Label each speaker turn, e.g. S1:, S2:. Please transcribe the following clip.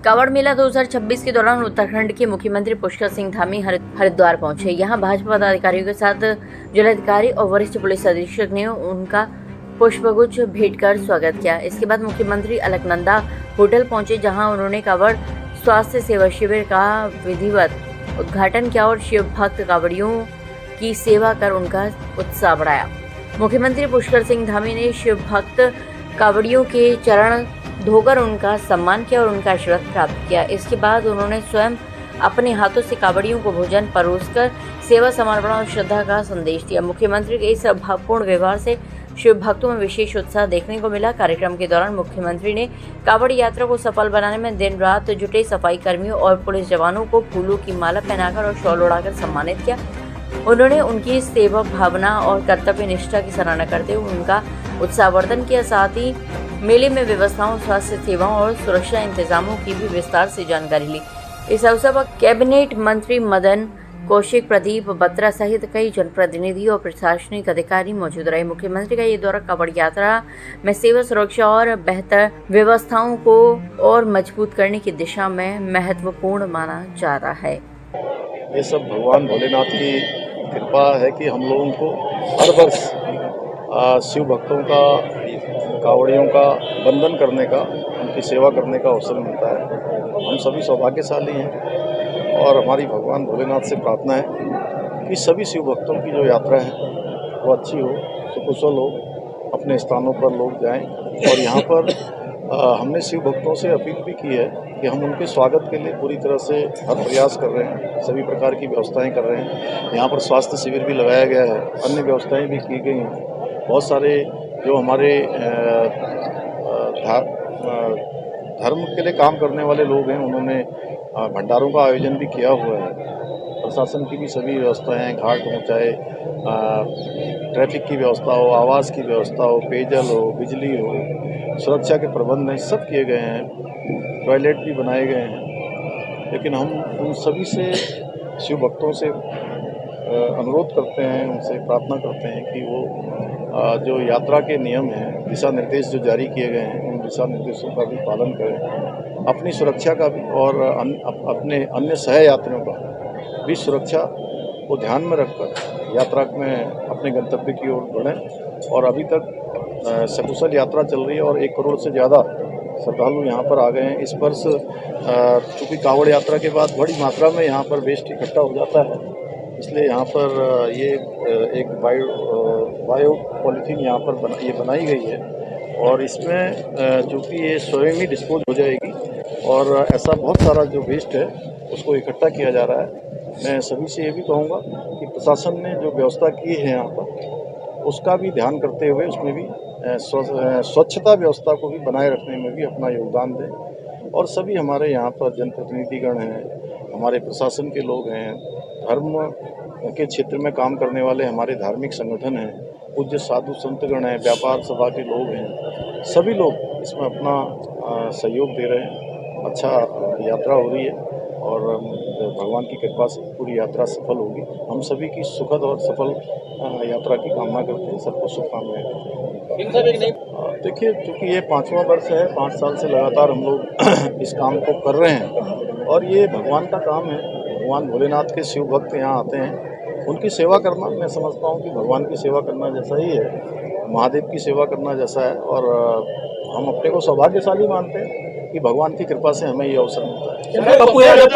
S1: कांवड़ मेला 2026 के दौरान उत्तराखंड के मुख्यमंत्री पुष्कर सिंह धामी हरिद्वार पहुंचे। यहां भाजपा पदाधिकारियों के साथ जिलाधिकारी और वरिष्ठ पुलिस अधीक्षक ने उनका पुष्पगुच्छ भेंट कर स्वागत किया। इसके बाद मुख्यमंत्री अलकनंदा होटल पहुंचे, जहां उन्होंने कांवड़ स्वास्थ्य सेवा शिविर का विधिवत उद्घाटन किया और शिव भक्त कांवड़ियों की सेवा कर उनका उत्साह बढ़ाया। मुख्यमंत्री पुष्कर सिंह धामी ने शिव भक्त कांवड़ियों के चरण धोकर उनका सम्मान किया और उनका आशीर्वाद प्राप्त किया। इसके बाद उन्होंने स्वयं अपने हाथों से कांवड़ियों को भोजन परोसकर सेवा, समर्पण और श्रद्धा का संदेश दिया। मुख्यमंत्री के इस भावपूर्ण व्यवहार से शिव भक्तों में विशेष उत्साह देखने को मिला। कार्यक्रम के दौरान मुख्यमंत्री ने कांवड़ यात्रा को सफल बनाने में दिन रात जुटे सफाई कर्मियों और पुलिस जवानों को फूलों की माला पहनाकर और शॉल ओढ़ाकर सम्मानित किया। उन्होंने उनकी सेवा भावना और कर्तव्य निष्ठा की सराहना करते हुए उनका उत्साहवर्धन किया। साथ ही मेले में व्यवस्थाओं, स्वास्थ्य सेवाओं और सुरक्षा इंतजामों की भी विस्तार से जानकारी ली। इस अवसर पर कैबिनेट मंत्री मदन कौशिक, प्रदीप बत्रा सहित कई जनप्रतिनिधि और प्रशासनिक अधिकारी मौजूद रहे। मुख्यमंत्री का ये दौरा कांवड़ यात्रा में सेवा, सुरक्षा और बेहतर व्यवस्थाओं को और मजबूत करने की दिशा में महत्वपूर्ण माना जा रहा है।
S2: ये सब भगवान भोलेनाथ की कृपा है कि हम लोगों को हर वर्ष शिव भक्तों का, कांवड़ियों का वंदन करने का, उनकी सेवा करने का अवसर मिलता है। हम सभी सौभाग्यशाली हैं और हमारी भगवान भोलेनाथ से प्रार्थना है कि सभी शिव भक्तों की जो यात्रा है वो अच्छी हो, सुकुशल हो, अपने स्थानों पर लोग जाएं। और यहाँ पर हमने शिव भक्तों से अपील भी की है कि हम उनके स्वागत के लिए पूरी तरह से हर प्रयास कर रहे हैं, सभी प्रकार की व्यवस्थाएं कर रहे हैं। यहाँ पर स्वास्थ्य शिविर भी लगाया गया है, अन्य व्यवस्थाएं भी की गई हैं। बहुत सारे जो हमारे धर्म के लिए काम करने वाले लोग हैं, उन्होंने भंडारों का आयोजन भी किया हुआ है। प्रशासन की भी सभी व्यवस्थाएं हैं, घाट हो, चाहे ट्रैफिक की व्यवस्था हो, आवास की व्यवस्था हो, पेयजल हो, बिजली हो, सुरक्षा के प्रबंध हैं, सब किए गए हैं। टॉयलेट भी बनाए गए हैं। लेकिन हम उन सभी से, शिव भक्तों से अनुरोध करते हैं, उनसे प्रार्थना करते हैं कि वो जो यात्रा के नियम हैं, दिशा निर्देश जो जारी किए गए हैं, उन दिशा निर्देशों का भी पालन करें। अपनी सुरक्षा का भी और अपने अन्य सहयात्रियों का भी सुरक्षा को ध्यान में रखकर यात्रा में अपने गंतव्य की ओर बढ़ें। और अभी तक सकुशल यात्रा चल रही है और 1 करोड़ से ज़्यादा श्रद्धालु यहाँ पर आ गए हैं। इस वर्ष चूँकि कांवड़ यात्रा के बाद बड़ी मात्रा में यहाँ पर वेस्ट इकट्ठा हो जाता है, इसलिए यहाँ पर ये एक बायो पॉलीथीन यहाँ पर ये बनाई गई है और इसमें चूँकि ये स्वयं ही डिस्पोज हो जाएगी और ऐसा बहुत सारा जो वेस्ट है उसको इकट्ठा किया जा रहा है। मैं सभी से ये भी कहूँगा कि प्रशासन ने जो व्यवस्था की है यहाँ पर, उसका भी ध्यान करते हुए उसमें भी स्वच्छता व्यवस्था को भी बनाए रखने में भी अपना योगदान दें। और सभी हमारे यहाँ पर जनप्रतिनिधिगण हैं, हमारे प्रशासन के लोग हैं, धर्म के क्षेत्र में काम करने वाले हमारे धार्मिक संगठन हैं, पूज्य साधु संतगण हैं, व्यापार सभा के लोग हैं, सभी लोग इसमें अपना सहयोग दे रहे हैं। अच्छा यात्रा हो रही है और भगवान की कृपा से पूरी यात्रा सफल होगी। हम सभी की सुखद और सफल यात्रा की कामना करते हैं। सबको शुभकामनाएं। देखिए, चूँकि ये 5वां वर्ष है, 5 साल से लगातार हम लोग इस काम को कर रहे हैं और ये भगवान का काम है। भगवान भोलेनाथ के शिव भक्त यहाँ आते हैं, उनकी सेवा करना मैं समझता हूँ कि भगवान की सेवा करना जैसा ही है, महादेव की सेवा करना जैसा है। और हम अपने को सौभाग्यशाली मानते हैं कि भगवान की कृपा से हमें ये अवसर मिलता है।